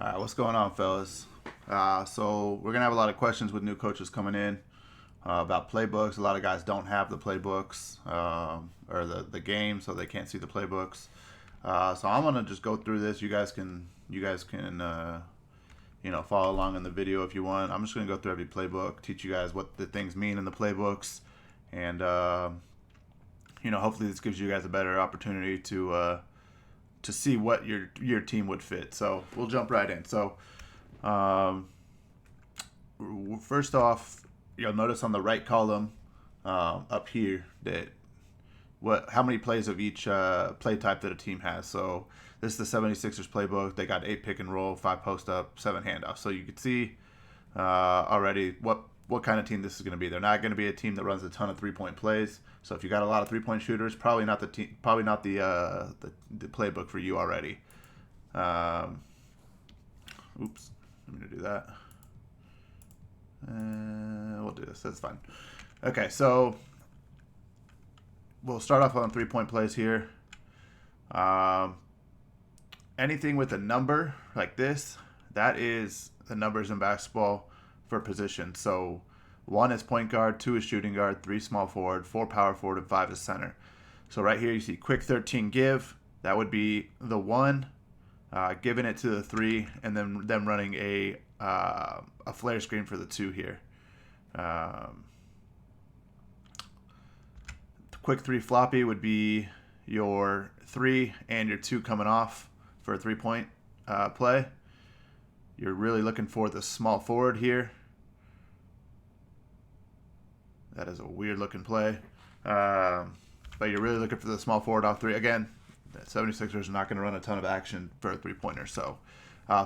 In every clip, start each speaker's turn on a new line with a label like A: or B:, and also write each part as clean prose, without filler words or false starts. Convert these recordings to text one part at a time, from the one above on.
A: All right, what's going on, fellas? So we're gonna have a lot of questions with new coaches coming in about playbooks. A lot of guys don't have the playbooks or the game, so they can't see the playbooks. So I'm gonna just go through this. You guys can follow along in the video if you want. I'm just gonna go through every playbook, teach you guys what the things mean in the playbooks, and hopefully this gives you guys a better opportunity to see what your team would fit. So we'll jump right in. So um, first off, you'll notice on the right column up here that how many plays of each play type that a team has. So this is the 76ers playbook. They got 8 pick and roll, 5 post up, 7 handoffs. So you can see already what kind of team this is going to be. They're not going to be a team that runs a ton of 3-point plays. So if you got a lot of 3-point shooters, probably not the playbook for you already. Oops, I'm going to do that. We'll do this. That's fine. Okay, so we'll start off on 3-point plays here. Anything with a number like this, that is the numbers in basketball for position. So 1 is point guard, 2 is shooting guard, 3 small forward, 4 power forward, and 5 is center. So right here you see quick 13 give. That would be the 1, giving it to the 3, and then them running a flare screen for the 2 here. Quick 3 floppy would be your 3 and your 2 coming off for a 3-point play. You're really looking for the small forward here. That is a weird looking play. But you're really looking for the small forward off 3. Again, the 76ers are not going to run a ton of action for a 3-pointer. So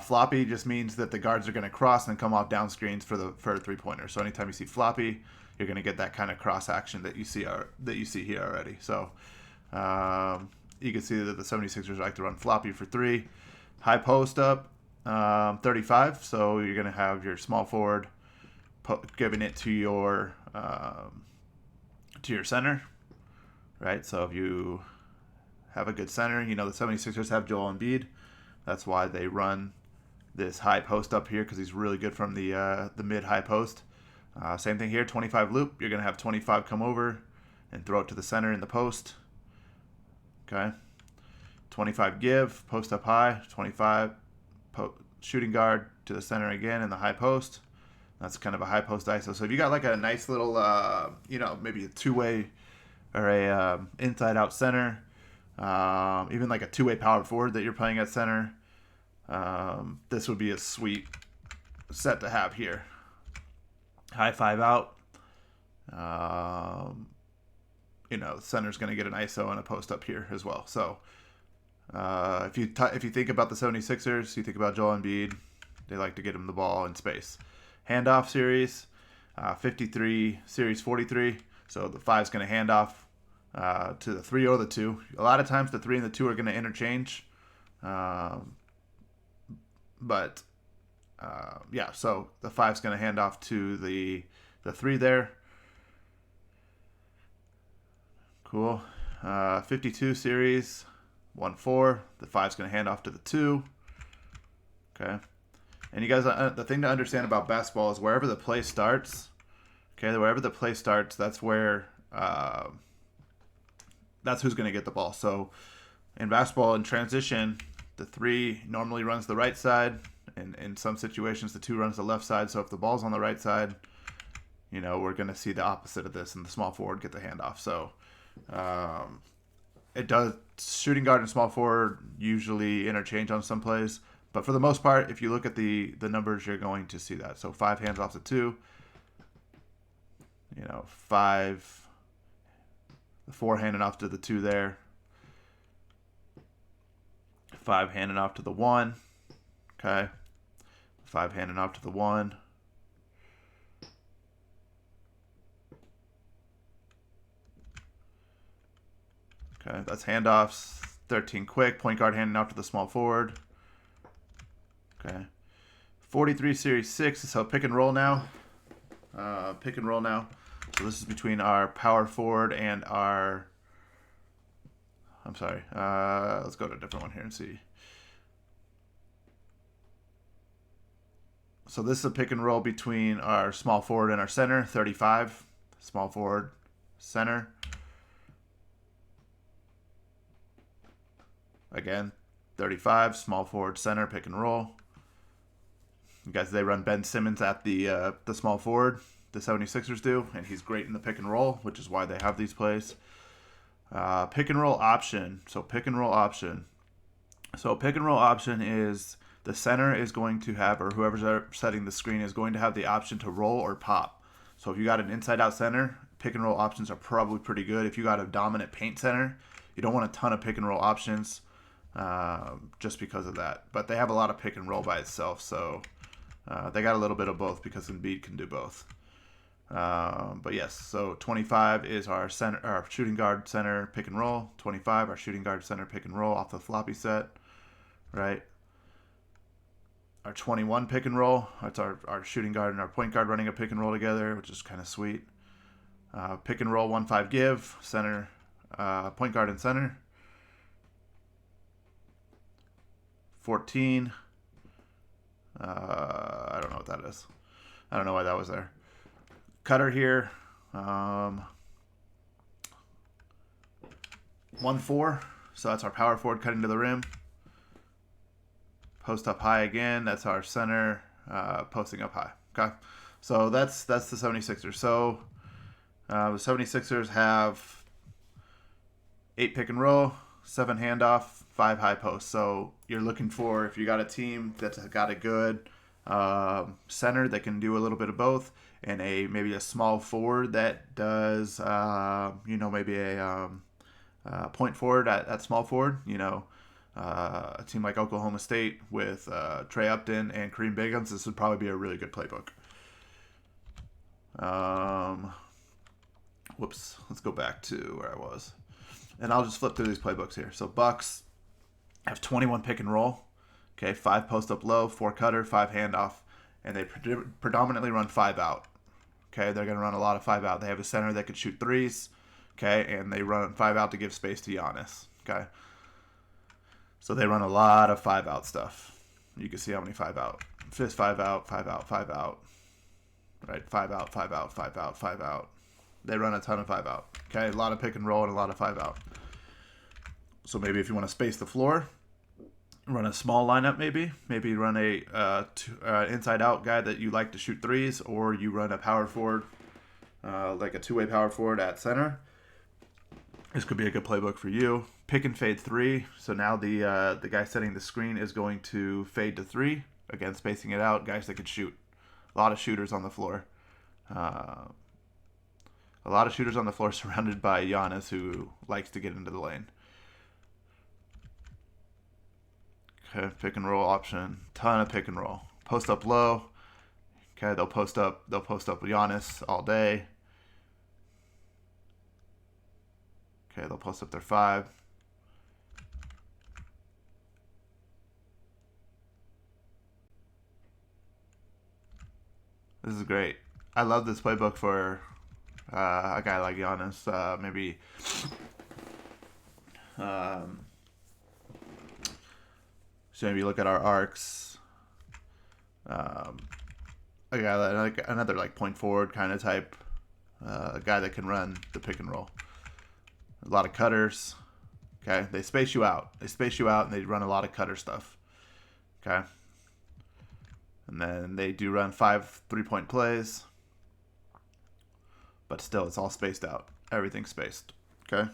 A: floppy just means that the guards are going to cross and come off down screens for a 3-pointer. So anytime you see floppy, you're going to get that kind of cross action that you see here already. So you can see that the 76ers like to run floppy for 3. High post up, 35. So you're going to have your small forward giving it to your center, right? So if you have a good center, the 76ers have Joel Embiid. That's why they run this high post up here, because he's really good from the mid-high post. Same thing here, 25 loop. You're going to have 25 come over and throw it to the center in the post. Okay. 25 give, post up high, 25 shooting guard to the center again in the high post. That's kind of a high post ISO. So if you got like a nice little, maybe a two-way or a inside-out center, even like a two-way power forward that you're playing at center, this would be a sweet set to have here. High 5 out. Center's going to get an ISO and a post up here as well. So if you think about the 76ers, you think about Joel Embiid. They like to get him the ball in space. Handoff series, 53, series 43. So the 5 is going to hand off to the 3 or the 2. A lot of times the 3 and the 2 are going to interchange. So the 5 is going to hand off to the 3 there. Cool. 52 series, 1-4. The 5 is going to hand off to the 2. Okay. And you guys, the thing to understand about basketball is wherever the play starts, that's where, that's who's going to get the ball. So in basketball, in transition, the 3 normally runs the right side, and in some situations, the 2 runs the left side. So if the ball's on the right side, we're going to see the opposite of this, and the small forward get the handoff. So it does, shooting guard and small forward usually interchange on some plays. But for the most part, if you look at the numbers, you're going to see that. So 5 hands off to 2. 5, the 4 handing off to the 2 there. 5 handing off to the 1. Okay. 5 handing off to the 1. Okay, that's handoffs. 13 quick. Point guard handing off to the small forward. Okay. 43 series 6. So pick and roll now. So this is between our power forward and our... I'm sorry. Let's go to a different one here and see. So this is a pick and roll between our small forward and our center, 35. Small forward, center. Again, 35, small forward, center, pick and roll. You guys, they run Ben Simmons at the small forward. The 76ers do, and he's great in the pick and roll, which is why they have these plays. Pick and roll option. So pick and roll option. So pick and roll option is the center is going to have, or whoever's setting the screen is going to have the option to roll or pop. So if you got an inside out center, pick and roll options are probably pretty good. If you got a dominant paint center, you don't want a ton of pick and roll options just because of that. But they have a lot of pick and roll by itself, so they got a little bit of both because Embiid can do both. But yes, so 25 is our center, our shooting guard center pick and roll. 25, our shooting guard center pick and roll off the floppy set, right? Our 21 pick and roll. That's our shooting guard and our point guard running a pick and roll together, which is kind of sweet. Pick and roll 1-5 give center, point guard and center. 14. I don't know what that is. I don't know why that was there. Cutter here. 1-4. So that's our power forward cutting to the rim. Post up high again. That's our center posting up high. Okay. So that's the 76ers. So the 76ers have 8 pick and roll, 7 handoff, 5 high post. So you're looking for, if you got a team that's got a good center that can do a little bit of both, and maybe a small forward that does maybe a point forward at small forward, a team like Oklahoma State with Trey Upton and Kareem Biggins, this would probably be a really good playbook. Let's go back to where I was, and I'll just flip through these playbooks here. So Bucks have 21 pick and roll, okay, 5 post up low, 4 cutter, 5 handoff, and they predominantly run 5 out. Okay, they're going to run a lot of 5 out. They have a center that could shoot threes, okay, and they run 5 out to give space to Giannis, okay. So they run a lot of 5 out stuff. You can see how many 5 out. Fist 5 out, 5 out, 5 out. Right, 5 out, 5 out, 5 out, 5 out. They run a ton of 5 out. Okay, a lot of pick and roll and a lot of 5 out. So maybe if you want to space the floor, run a small lineup maybe. Maybe run a inside out guy that you like to shoot threes, or you run a power forward, like a 2-way power forward at center. This could be a good playbook for you. Pick and fade 3. So now the guy setting the screen is going to fade to 3. Again, spacing it out. Guys that can shoot. A lot of shooters on the floor. A lot of shooters on the floor surrounded by Giannis, who likes to get into the lane. Okay, pick and roll option. Ton of pick and roll. Post up low. Okay, they'll post up with Giannis all day. Okay, they'll post up their 5. This is great. I love this playbook for a guy like Giannis. Maybe so maybe look at our arcs. A guy like another like point forward kind of type. A guy that can run the pick and roll. A lot of cutters. Okay, they space you out. And they run a lot of cutter stuff. Okay. And then they do run 5 3-point plays. But still, it's all spaced out. Everything's spaced. Okay.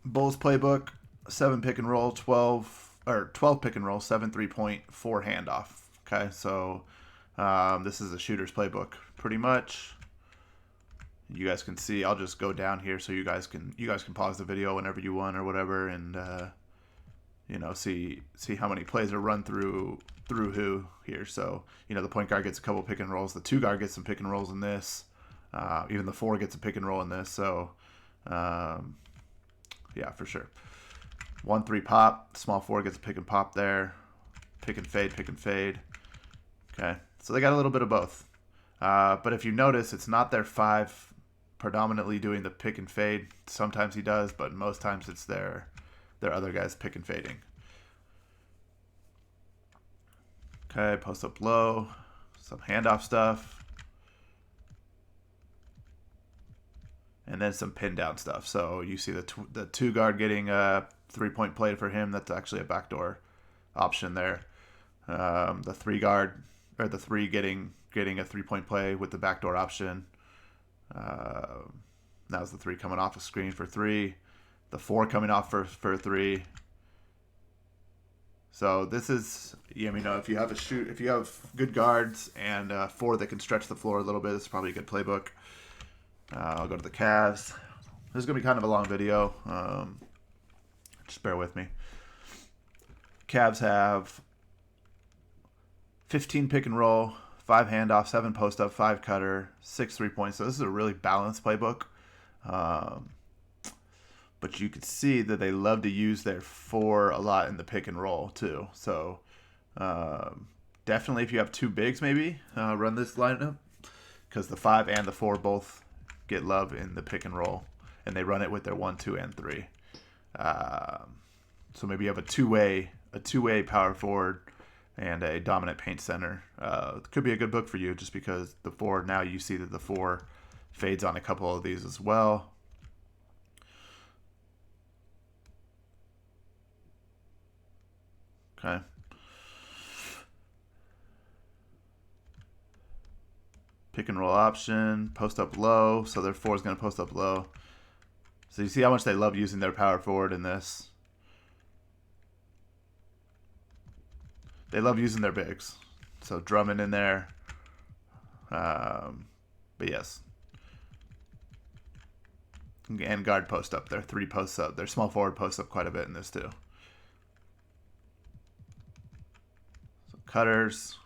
A: Bulls playbook, 7 pick and roll, 12 pick and roll, 7 3-point, 4 handoff. Okay, so this is a shooter's playbook, pretty much. You guys can see. I'll just go down here so you guys can pause the video whenever you want or whatever, and see how many plays are run through who here. So the point guard gets a couple pick and rolls. The 2 guard gets some pick and rolls in this. Even the 4 gets a pick and roll in this. So yeah, for sure. 1-3 pop. Small 4 gets a pick and pop there. Pick and fade. Okay, so they got a little bit of both. But if you notice, it's not their 5 predominantly doing the pick and fade. Sometimes he does, but most times it's their other guys pick and fading. Okay, post up low, some handoff stuff, and then some pin down stuff. So you see the two guard getting a 3-point play for him. That's actually a backdoor option there. The three guard or the three getting a 3-point play with the backdoor option. Now's the three coming off the screen for three. The four coming off for three. So this is, you know, if you have good guards and four that can stretch the floor a little bit, it's probably a good playbook. I'll go to the Cavs. This is gonna be kind of a long video. Just bear with me. Cavs have 15 pick and roll, 5 handoff, 7 post up, 5 cutter, 6 3-points. So this is a really balanced playbook. But you could see that they love to use their 4 a lot in the pick and roll too. So definitely if you have 2 bigs, maybe run this lineup, because the 5 and the 4 both get love in the pick and roll, and they run it with their 1, 2, and 3. So maybe you have a two-way power forward and a dominant paint center. Could be a good book for you, just because the 4, now you see that the 4 fades on a couple of these as well. Okay. Pick and roll option, post up low. So their 4 is going to post up low. So you see how much they love using their power forward in this. They love using their bigs. So Drummond in there. But yes. And guard post up. Their 3 posts up. Their small forward posts up quite a bit in this too. So cutters.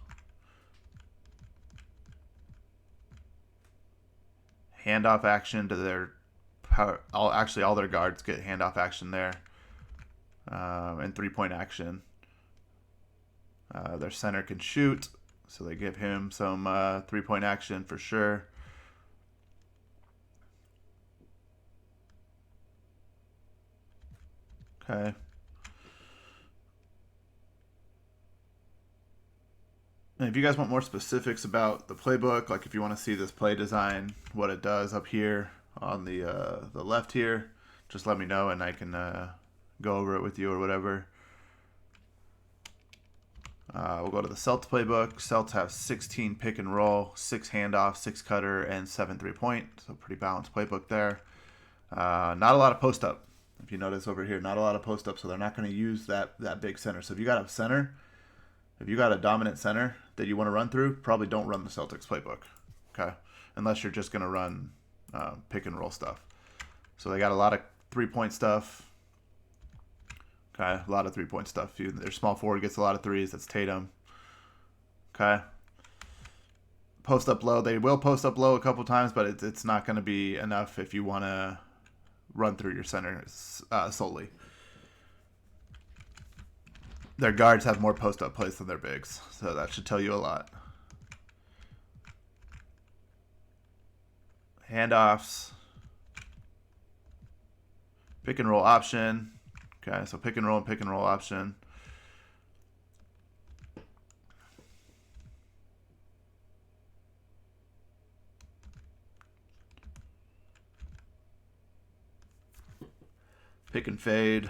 A: Handoff action to their power. All their guards get handoff action there. And 3-point action. Their center can shoot, so they give him some 3-point action for sure. Okay. And if you guys want more specifics about the playbook, like if you want to see this play design, what it does up here on the left here, just let me know and I can go over it with you or whatever. We'll go to the Celts playbook. Celts have 16 pick and roll, 6 handoff, 6 cutter, and 7 3-point. So pretty balanced playbook there. Not a lot of post up. If you notice over here, not a lot of post up, so they're not going to use that big center. So if you got a center, if you got a dominant center that you want to run through, probably don't run the Celtics playbook, okay? Unless you're just going to run pick and roll stuff. So they got a lot of 3-point stuff. Okay, a lot of 3-point stuff. Their small forward gets a lot of 3s. That's Tatum. Okay. Post up low. They will post up low a couple times, but it's not going to be enough if you want to run through your center solely. Their guards have more post up plays than their bigs, so that should tell you a lot. Handoffs. Pick and roll option. Okay, so pick and roll option. Pick and fade.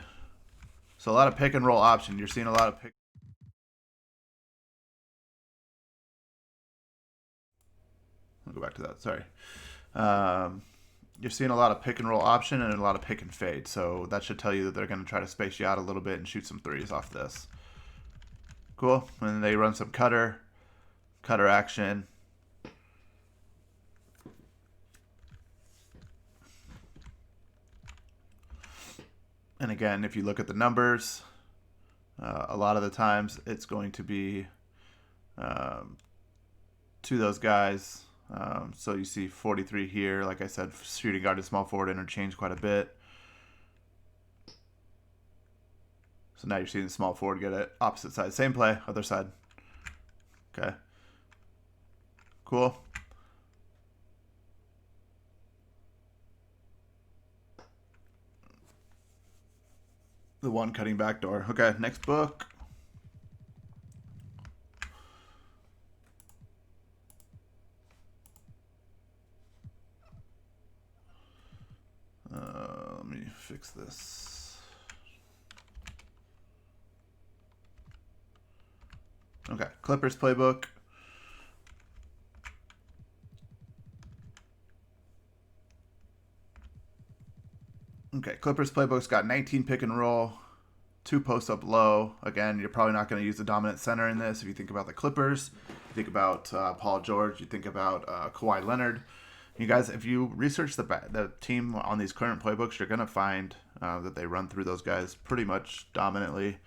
A: So a lot of pick and roll option. You're seeing a lot of pick. I'll go back to that. Sorry. You're seeing a lot of pick and roll option and a lot of pick and fade. So that should tell you that they're going to try to space you out a little bit and shoot some 3s off this. Cool. And then they run some cutter action. And again, if you look at the numbers, a lot of the times it's going to be to those guys. So you see 43 here. Like I said, shooting guard and small forward interchange quite a bit. So now you're seeing the small forward get it opposite side. Same play, other side. Okay. Cool. The one cutting back door. Okay, next book. fix this. Okay, Clippers playbook. Okay, Clippers playbook's got 19 pick and roll, 2 post up low. Again, you're probably not going to use the dominant center in this. If you think about the Clippers, you think about Paul George, you think about Kawhi Leonard. You guys, if you research the team on these current playbooks, you're going to find that they run through those guys pretty much dominantly.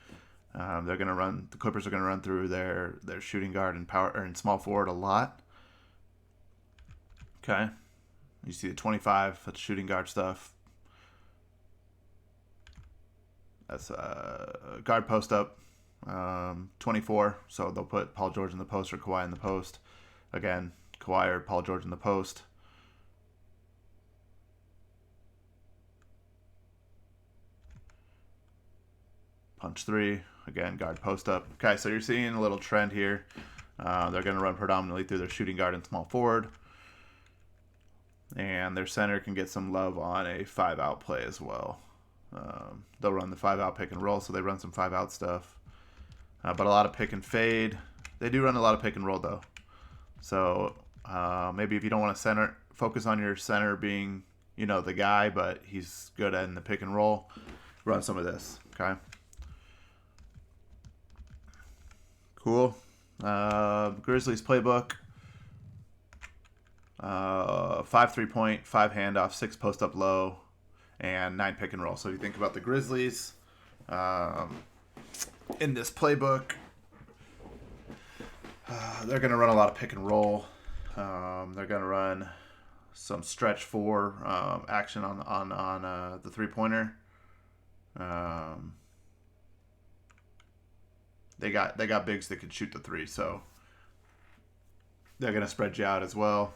A: They're going to run. The Clippers are going to run through their shooting guard and power and small forward a lot. Okay, you see the 25. That's shooting guard stuff. That's guard post up, 24. So they'll put Paul George in the post or Kawhi in the post. Again, Kawhi or Paul George in the post. Punch 3. Again, guard post up. Okay, so you're seeing a little trend here. They're going to run predominantly through their shooting guard and small forward. And their center can get some love on a 5-out play as well. They'll run the 5-out pick and roll, so they run some 5-out stuff. But a lot of pick and fade. They do run a lot of pick and roll, though. So maybe if you don't want to focus on your center being, the guy, but he's good in the pick and roll, run some of this, okay? Cool. Grizzlies playbook. 5 3-point, 5 handoff, 6 post up low, and 9 pick and roll. So if you think about the Grizzlies in this playbook, they're going to run a lot of pick and roll. They're going to run some stretch 4 action on the 3-pointer. They got bigs that can shoot the 3, so they're going to spread you out as well,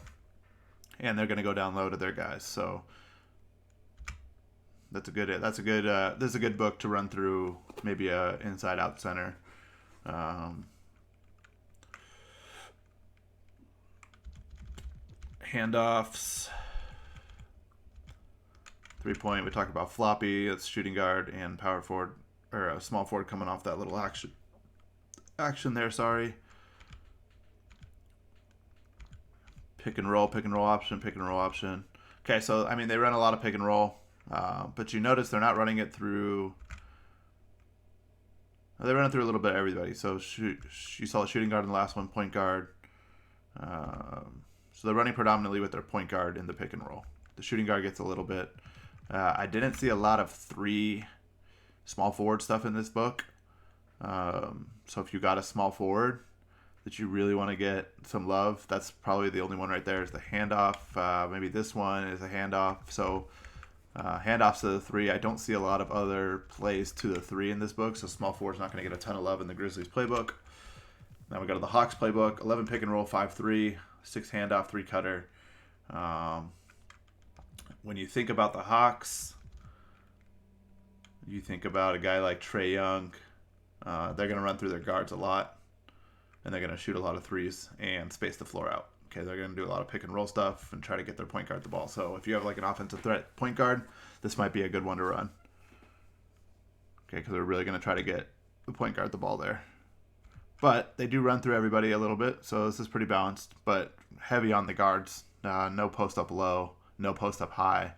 A: and they're going to go down low to their guys. So this is a good book to run through maybe a inside out center. Handoffs, 3-point. We talked about floppy. It's shooting guard and power forward or a small forward coming off that little action there. Sorry. Pick and roll option. Okay, so I mean they run a lot of pick and roll. But you notice they're not running it through. They run it through a little bit of everybody. So you saw the shooting guard in the last one, point guard. So they're running predominantly with their point guard in the pick and roll. The shooting guard gets a little bit. I didn't see a lot of 3 small forward stuff in this book. So if you got a small forward that you really want to get some love, that's probably the only one right there is the handoff. Maybe this one is a handoff. So handoffs to the 3. I don't see a lot of other plays to the 3 in this book, so small forward's not going to get a ton of love in the Grizzlies playbook. Now we go to the Hawks playbook. 11 pick and roll, 5-3, 6 handoff, 3 cutter. When you think about the Hawks, you think about a guy like Trae Young. They're going to run through their guards a lot, and they're going to shoot a lot of 3s and space the floor out. Okay, they're going to do a lot of pick and roll stuff and try to get their point guard the ball. So if you have like an offensive threat point guard, this might be a good one to run. Okay, because they're really going to try to get the point guard the ball there. But they do run through everybody a little bit, so this is pretty balanced, but heavy on the guards. No post up low, no post up high.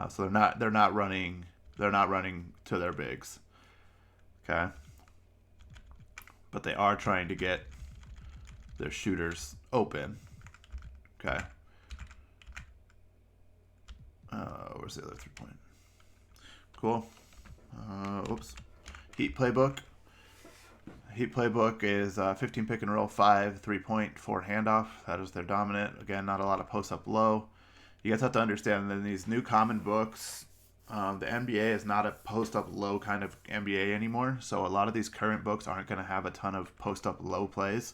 A: So they're not running to their bigs. Okay. But they are trying to get their shooters open. Okay. Where's the other 3-point? Cool. Oops. Heat playbook. Heat playbook is 15 pick and roll, 5 3-point, 4 handoff. That is their dominant. Again, not a lot of post up low. You guys have to understand that in these new common books, the NBA is not a post up low kind of NBA anymore. So a lot of these current books aren't going to have a ton of post up low plays.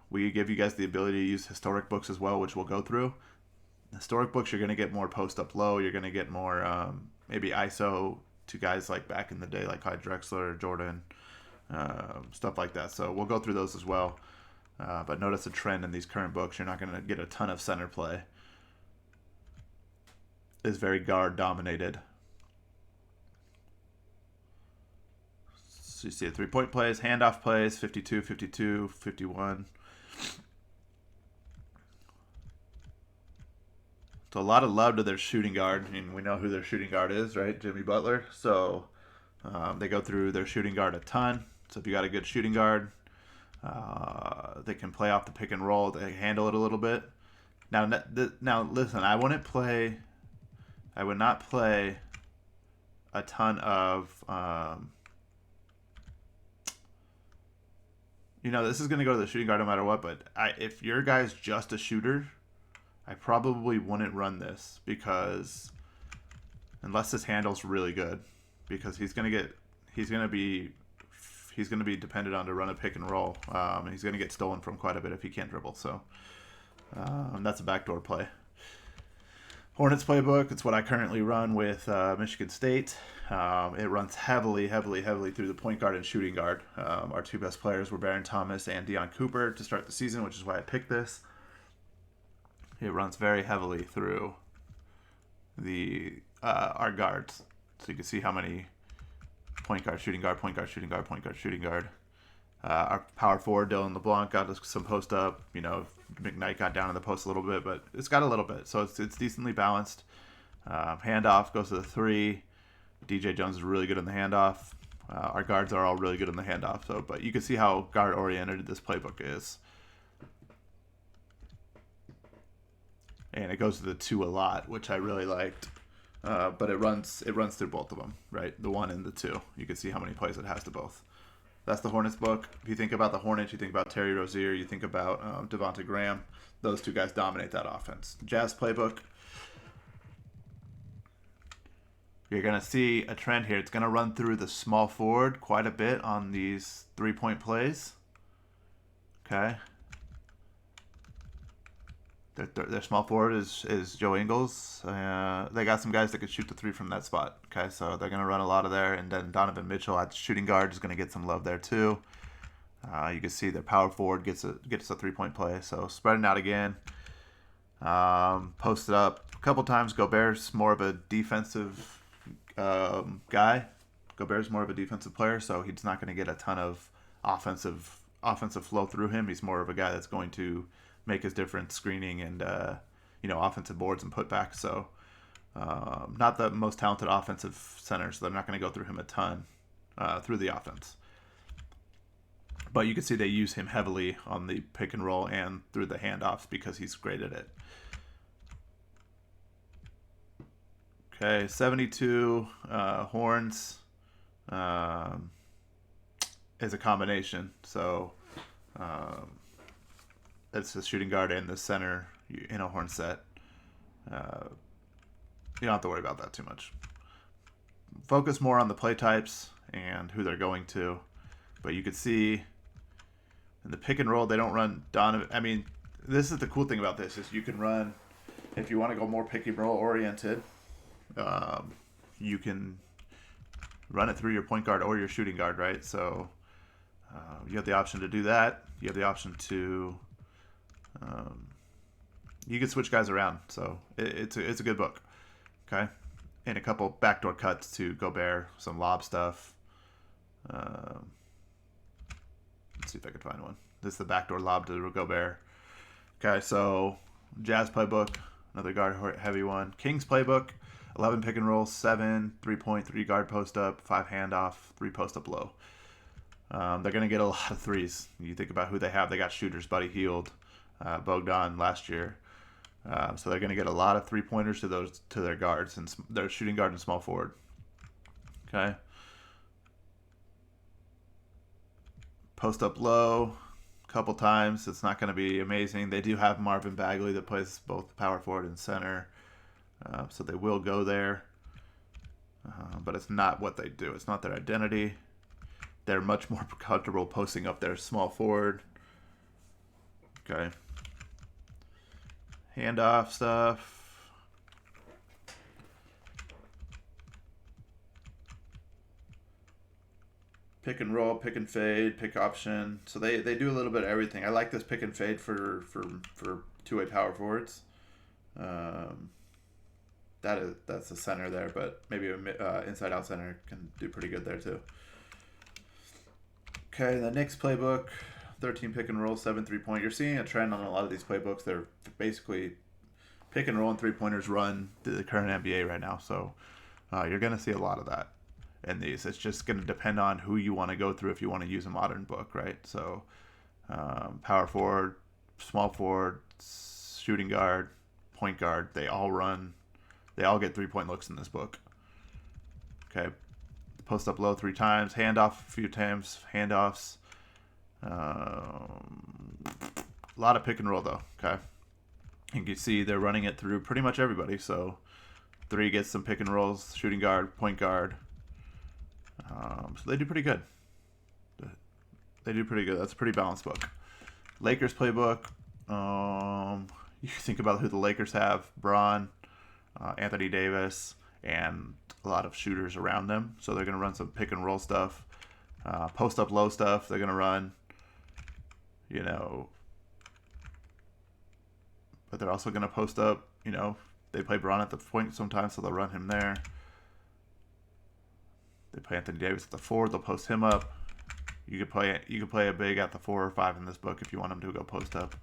A: We give you guys the ability to use historic books as well, which we'll go through. Historic books, you're going to get more post up low. You're going to get more maybe ISO to guys like back in the day, like Clyde Drexler, Jordan, stuff like that. So we'll go through those as well. But notice a trend in these current books. You're not going to get a ton of center play. It's very guard dominated. So you see the 3-point plays, handoff plays, 52, 52, 51. So a lot of love to their shooting guard. I mean, we know who their shooting guard is, right? Jimmy Butler. So they go through their shooting guard a ton. So if you got a good shooting guard, they can play off the pick and roll. They handle it a little bit. Now listen, I would not play a ton of, this is going to go to the shooting guard no matter what, but if your guy's just a shooter, I probably wouldn't run this because unless his handle's really good, because he's going to be dependent on to run a pick and roll, and he's going to get stolen from quite a bit if he can't dribble. So that's a backdoor play. Hornets playbook. It's what I currently run with Michigan State. It runs heavily through the point guard and shooting guard. Our two best players were Baron Thomas and Deion Cooper to start the season, which is why I picked this. It runs very heavily through our guards. So you can see how many point guard, shooting guard, point guard, shooting guard, point guard, shooting guard. Our power forward, Dylan LeBlanc, got us some post up. McKnight got down in the post a little bit, but it's got a little bit. So it's decently balanced. Handoff goes to the 3. DJ Jones is really good in the handoff. Our guards are all really good in the handoff. But you can see how guard oriented this playbook is. And it goes to the 2 a lot, which I really liked. But it runs through both of them, right? The 1 and the 2. You can see how many plays it has to both. That's the Hornets book. If you think about the Hornets, you think about Terry Rozier, you think about Devonta Graham. Those two guys dominate that offense. Jazz playbook. You're going to see a trend here. It's going to run through the small forward quite a bit on these 3-point plays. Okay. Their small forward is Joe Ingles. They got some guys that could shoot the 3 from that spot. Okay, so they're going to run a lot of there. And then Donovan Mitchell at shooting guard is going to get some love there too. You can see their power forward gets a 3-point play. So spreading out again. Posted up a couple times. Gobert's more of a defensive guy. Gobert's more of a defensive player, so he's not going to get a ton of offensive flow through him. He's more of a guy that's going to make his difference screening and offensive boards and putbacks. So not the most talented offensive center, so they're not going to go through him a ton through the offense. But you can see they use him heavily on the pick and roll and through the handoffs because he's great at it. Okay, 72 horns is a combination. So it's the shooting guard and the center in a horn set. You don't have to worry about that too much. Focus more on the play types and who they're going to. But you could see in the pick and roll, they don't run Donovan. I mean, this is the cool thing about this is you can run, if you want to go more pick and roll oriented, you can run it through your point guard or your shooting guard, right? So you have the option to do that. You have the option to you can switch guys around. So it's a good book. Okay, and a couple backdoor cuts to Gobert, some lob stuff. Let's see if I can find one. This is the backdoor lob to Gobert. Okay, so Jazz playbook, another guard heavy one. Kings playbook, 11 pick and roll, 7 3-point, 3 guard post up, 5 handoff, 3 post up low. They're going to get a lot of threes. You think about who they have. They got shooters, Buddy Hield, Bogdan last year. So they're going to get a lot of 3-pointers to their guards and their shooting guard and small forward. Okay. Post up low a couple times. It's not going to be amazing. They do have Marvin Bagley that plays both power forward and center. So they will go there. But it's not what they do. It's not their identity. They're much more comfortable posting up their small forward. Okay. Handoff stuff. Pick and roll, pick and fade, pick option. So they do a little bit of everything. I like this pick and fade for two-way power forwards. That's the center there, but maybe a inside-out center can do pretty good there too. Okay, the Knicks playbook, 13 pick and roll, 7 3-point. You're seeing a trend on a lot of these playbooks. They're basically pick and roll and 3-pointers run the current NBA right now. So you're going to see a lot of that in these. It's just going to depend on who you want to go through if you want to use a modern book, right? So power forward, small forward, shooting guard, point guard, they all get 3-point looks in this book. Okay. Post up low 3 times, handoff a few times, handoffs. A lot of pick and roll though. Okay. You can see they're running it through pretty much everybody. So 3 gets some pick and rolls, shooting guard, point guard. So they do pretty good. That's a pretty balanced book. Lakers playbook. You think about who the Lakers have: Braun, Anthony Davis, and a lot of shooters around them. So they're going to run some pick and roll stuff, post up low stuff. They're going to run, but they're also going to post up. They play Braun at the point sometimes, so they'll run him there. They play Anthony Davis at the 4. They'll post him up. You could play a big at the 4 or 5 in this book if you want them to go post up.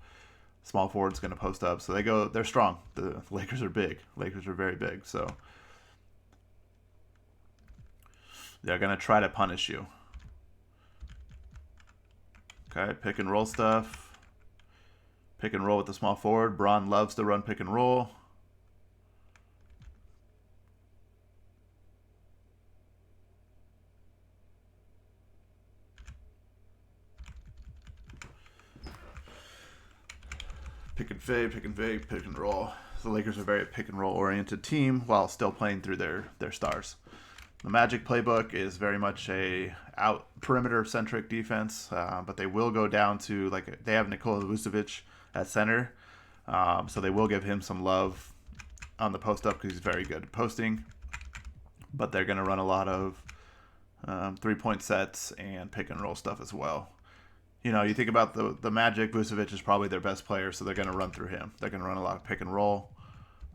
A: Small forward's going to post up, so they're strong. The Lakers are big. Lakers are very big, so they're going to try to punish you. Okay, pick and roll stuff. Pick and roll with the small forward. Braun loves to run pick and roll. Pick and fade, pick and roll. The Lakers are a very pick and roll oriented team while still playing through their stars. The Magic playbook is very much a out perimeter centric defense, but they will go down to they have Nikola Vucevic at center, so they will give him some love on the post up because he's very good at posting. But they're going to run a lot of 3-point sets and pick and roll stuff as well. You think about the Magic, Vucevic is probably their best player, so they're going to run through him. They're going to run a lot of pick and roll.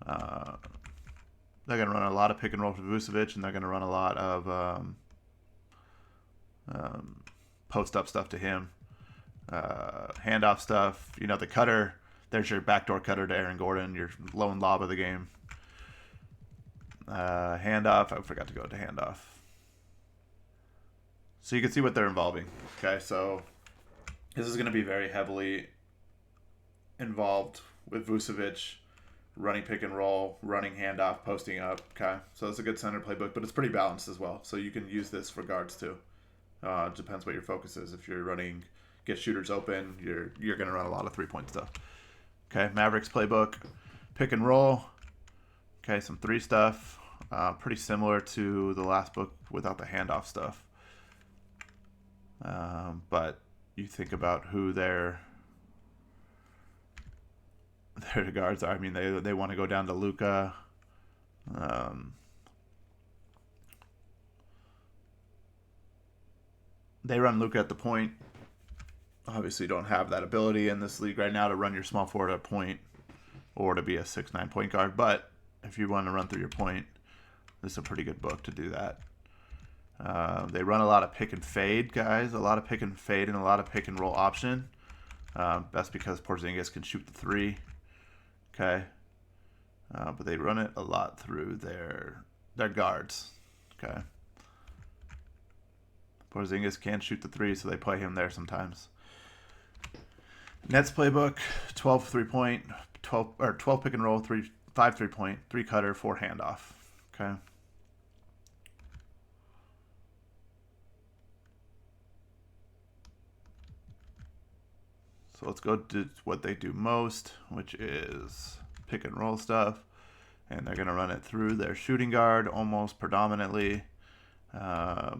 A: They're going to run a lot of pick and roll for Vucevic, and they're going to run a lot of post-up stuff to him. Handoff stuff. The cutter, there's your backdoor cutter to Aaron Gordon, your lone lob of the game. Handoff, I forgot to go to handoff. So you can see what they're involving. Okay, so this is going to be very heavily involved with Vucevic running pick and roll, running handoff, posting up. Okay, so it's a good center playbook, but it's pretty balanced as well. So you can use this for guards too. It depends what your focus is. If you're running get shooters open, you're going to run a lot of 3-point stuff. Okay, Mavericks playbook, pick and roll. Okay, some 3 stuff. Pretty similar to the last book without the handoff stuff. But you think about who their guards are. I mean, they want to go down to Luka. They run Luka at the point. Obviously, don't have that ability in this league right now to run your small forward at point or to be a 6'9" point guard. But if you want to run through your point, this is a pretty good book to do that. They run a lot of pick and fade, guys. A lot of pick and fade and a lot of pick and roll option. That's because Porzingis can shoot the 3. Okay. But they run it a lot through their guards. Okay. Porzingis can shoot the 3, so they play him there sometimes. Nets playbook, 12 3-point, 12 pick and roll, 5 3-point, 3 cutter, 4 handoff. Okay. So let's go to what they do most, which is pick and roll stuff. And they're going to run it through their shooting guard almost predominantly. I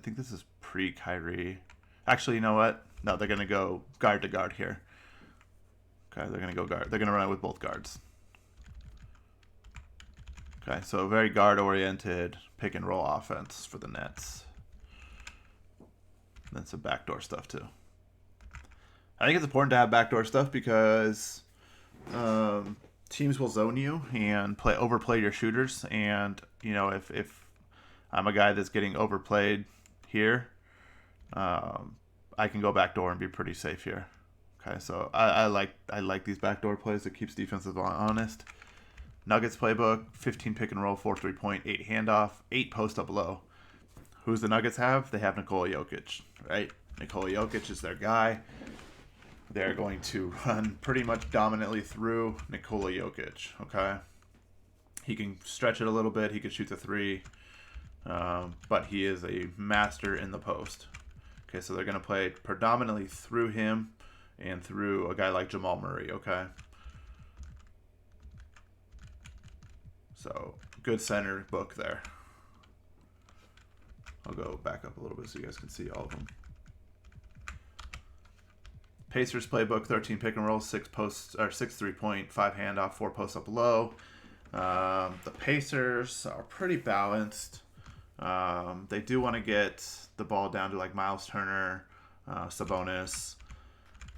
A: think this is pre-Kyrie. Actually, you know what? No, they're going to go guard to guard here. Okay, they're going to go guard. They're going to run it with both guards. Okay, so very guard-oriented pick and roll offense for the Nets. And then some backdoor stuff too. I think it's important to have backdoor stuff because teams will zone you and overplay your shooters. And if I'm a guy that's getting overplayed here, I can go backdoor and be pretty safe here. Okay, so I like these backdoor plays. It keeps defenses honest. Nuggets playbook: 15 pick and roll, 4 3-point, 8 handoff, 8 post up low. Who's the Nuggets have? They have Nikola Jokic, right? Nikola Jokic is their guy. They're going to run pretty much dominantly through Nikola Jokic, okay? He can stretch it a little bit. He can shoot the three, but he is a master in the post. Okay, so they're going to play predominantly through him and through a guy like Jamal Murray, okay? So, good center book there. I'll go back up a little bit so you guys can see all of them. Pacers playbook: 13 pick and roll, 6 posts or 6 3-point, 5 handoff, 4 post up low. The Pacers are pretty balanced. They do want to get the ball down to like Miles Turner, Sabonis,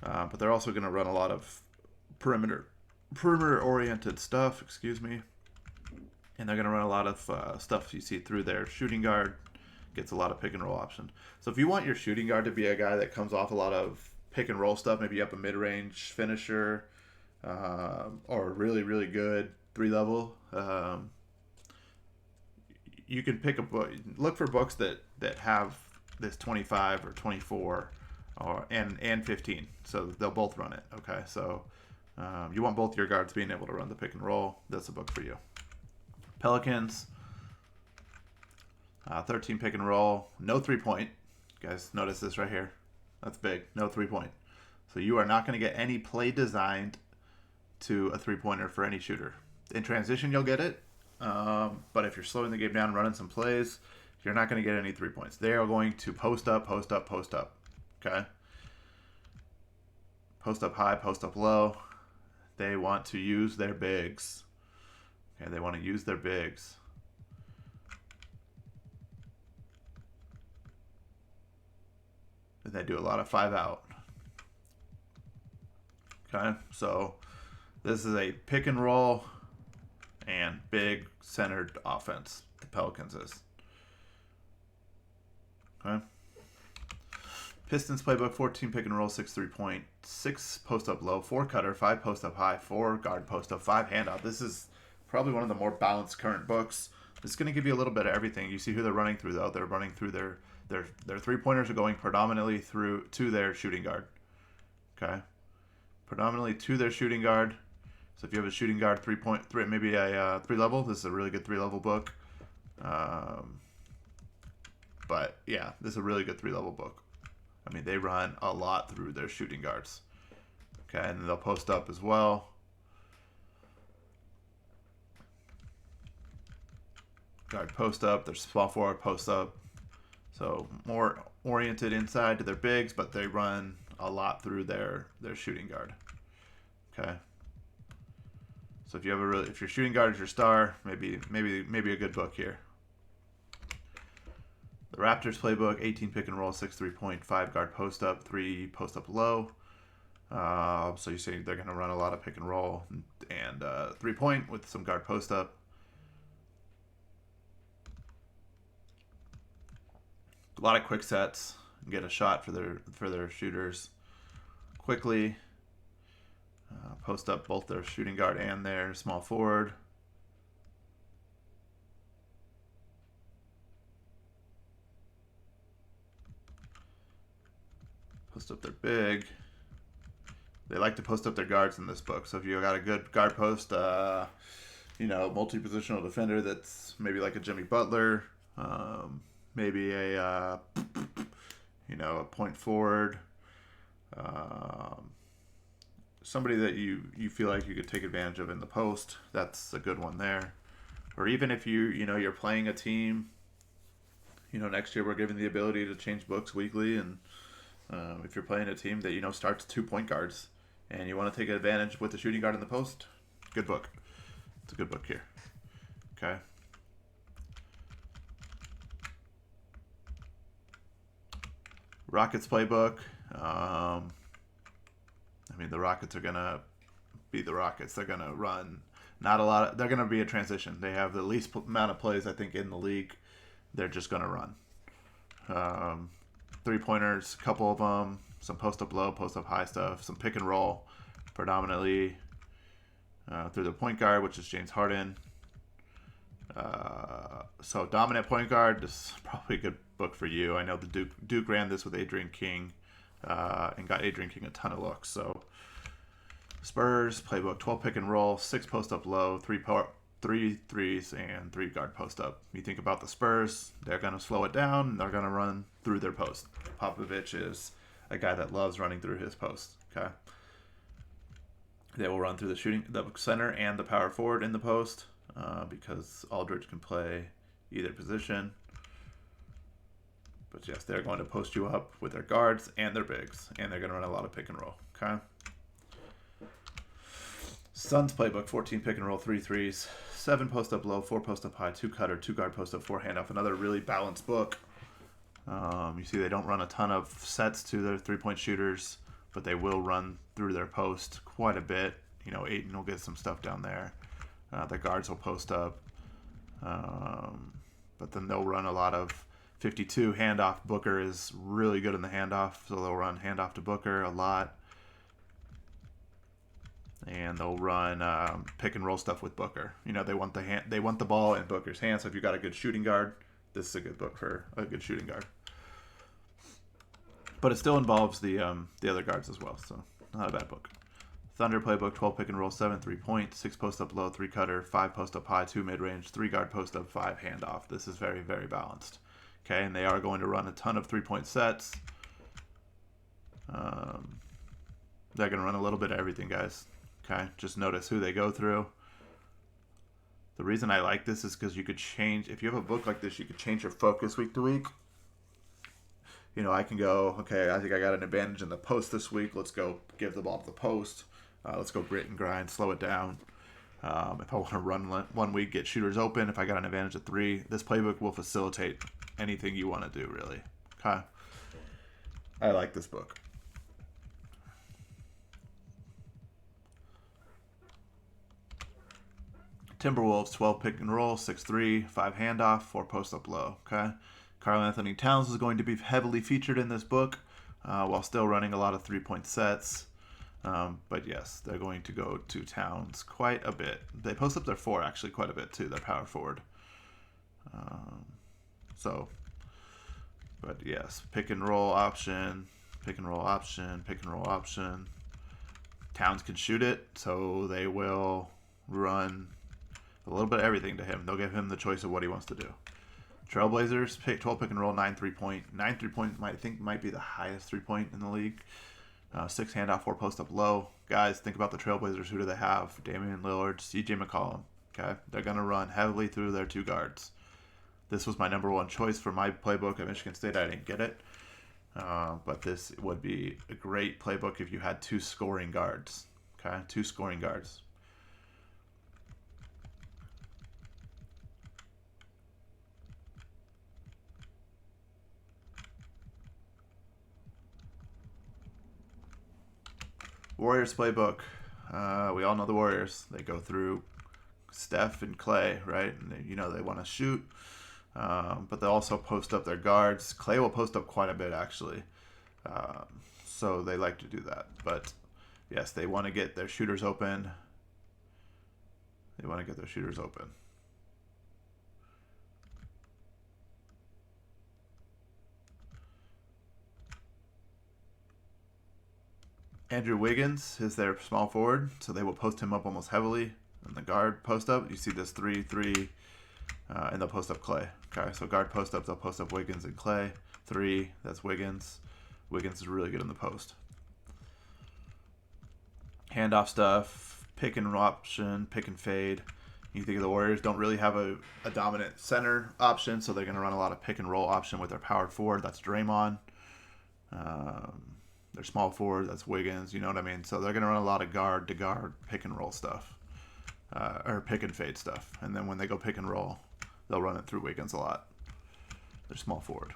A: but they're also going to run a lot of perimeter oriented stuff. Excuse me, and they're going to run a lot of stuff you see through their shooting guard. Gets a lot of pick and roll option. So if you want your shooting guard to be a guy that comes off a lot of pick and roll stuff, maybe up a mid-range finisher, or really, really good 3-level, you can pick a book. Look for books that have this 25 or 24 and 15. So they'll both run it. Okay, so you want both your guards being able to run the pick and roll. That's a book for you. Pelicans, 13 pick and roll, no 3-point. Guys, notice this right here. That's big. No 3-point. So you are not going to get any play designed to a 3-pointer for any shooter. In transition, you'll get it. But if you're slowing the game down, running some plays, you're not going to get any 3 points. They are going to post up, post up, post up. Okay? Post up high, post up low. They want to use their bigs. Okay, they want to use their bigs. And they do a lot of 5-out. Okay, so this is a pick and roll and big centered offense. The Pelicans is. Okay. Pistons playbook: 14 pick and roll, 6 3-point, 6 post up low, 4 cutter, 5 post up high, 4 guard post up, 5 handoff. This is probably one of the more balanced current books. It's going to give you a little bit of everything. You see who they're running through though. They're running through their 3-pointers are going predominantly through to their shooting guard. Okay. Predominantly to their shooting guard. So if you have a shooting guard, maybe a 3-level, this is a really good 3-level book. But yeah, this is a really good 3-level book. I mean, they run a lot through their shooting guards. Okay, and they'll post up as well. Guard post up, their small forward post up. So more oriented inside to their bigs, but they run a lot through their shooting guard. Okay. So if you have if your shooting guard is your star, maybe a good book here. The Raptors playbook: 18 pick and roll, 6 3-point, 5 guard post up, 3 post up low. So you see they're going to run a lot of pick and roll and 3-point with some guard post up. A lot of quick sets. Get a shot for their shooters quickly. Post up both their shooting guard and their small forward. Post up their big. They like to post up their guards in this book. So if you got a good guard post, multi-positional defender that's maybe like a Jimmy Butler, maybe a point forward, somebody that you feel like you could take advantage of in the post. That's a good one there. Or even if you're playing a team, next year we're given the ability to change books weekly, and if you're playing a team that starts 2 point guards and you want to take advantage with the shooting guard in the post, good book. It's a good book here. Okay. Rockets playbook. The Rockets are going to be the Rockets. They're going to run not a lot. They're going to be a transition. They have the least amount of plays, I think, in the league. They're just going to run. 3-pointers, a couple of them, some post-up low, post-up high stuff, some pick and roll, predominantly through the point guard, which is James Harden. So dominant point guard, this is probably a good book for you. I know the Duke ran this with Adrian King and got Adrian King a ton of looks. So Spurs playbook: 12 pick and roll, 6 post up low, 3 threes, and 3 guard post up. You think about the Spurs, they're going to slow it down. They're going to run through their post. Popovich is a guy that loves running through his post. Okay, they will run through the center and the power forward in the post because Aldridge can play either position. But yes, they're going to post you up with their guards and their bigs, and they're going to run a lot of pick and roll. Okay. Suns playbook: 14 pick and roll, 3 threes, 7 post up low, 4 post up high, 2 cutter, 2 guard post up, 4 handoff. Another really balanced book. You see they don't run a ton of sets to their 3-point shooters, but they will run through their post quite a bit. You know, Ayton will get some stuff down there. The guards will post up. But then they'll run a lot of 52 handoff. Booker is really good in the handoff, so they'll run handoff to Booker a lot. And they'll run pick and roll stuff with Booker. You know, they want the ball in Booker's hands. So if you got a good shooting guard, this is a good book for a good shooting guard. But it still involves the other guards as well, so not a bad book. Thunder playbook: 12 pick and roll, 7 3-point, 6 post up low, 3 cutter, 5 post up high, 2 mid range, 3 guard post up, 5 handoff. This is very, very balanced. Okay, and they are going to run a ton of 3-point sets. They're going to run a little bit of everything, guys. Okay, just notice who they go through. The reason I like this is because you could change, if you have a book like this, you could change your focus week to week. You know, I can go, okay, I think I got an advantage in the post this week. Let's go give the ball to the post. Let's go grit and grind, slow it down. If I want to run one week, get shooters open. If I got an advantage at 3, this playbook will facilitate anything you want to do, really. Okay. I like this book. Timberwolves: 12 pick and roll, 6-3, 5 handoff, 4 post up low. Okay. Karl Anthony Towns is going to be heavily featured in this book while still running a lot of 3-point sets. But yes, they're going to go to Towns quite a bit. They post up their 4 actually quite a bit too, their power forward. But yes, pick and roll option, pick and roll option, pick and roll option. Towns can shoot it, so they will run a little bit of everything to him. They'll give him the choice of what he wants to do. Trailblazers, 12 pick and roll, 9 3-point. 9 3-point might be the highest 3-point in the league. 6 handoff, 4 post up low. Guys, think about the Trailblazers. Who do they have? Damian Lillard, CJ McCollum. Okay, they're going to run heavily through their 2 guards. This was my number 1 choice for my playbook at Michigan State. I didn't get it. But this would be a great playbook if you had 2 scoring guards. Okay, 2 scoring guards. Warriors playbook. We all know the Warriors. They go through Steph and Clay, right? And they want to shoot, but they also post up their guards. Clay will post up quite a bit, actually. So they like to do that. But yes, they want to get their shooters open. Andrew Wiggins is their small forward, so they will post him up almost heavily. And the guard post up, you see this 3-3, and they'll post up Clay. Okay, so guard post up, they'll post up Wiggins and Clay. 3, that's Wiggins. Wiggins is really good in the post. Handoff stuff, pick and option, pick and fade. You think of the Warriors don't really have a dominant center option, so they're going to run a lot of pick and roll option with their powered forward. That's Draymond. Their small forward, that's Wiggins. You know what I mean? So they're going to run a lot of guard to guard pick and roll stuff, or pick and fade stuff. And then when they go pick and roll, they'll run it through Wiggins a lot. They're small forward.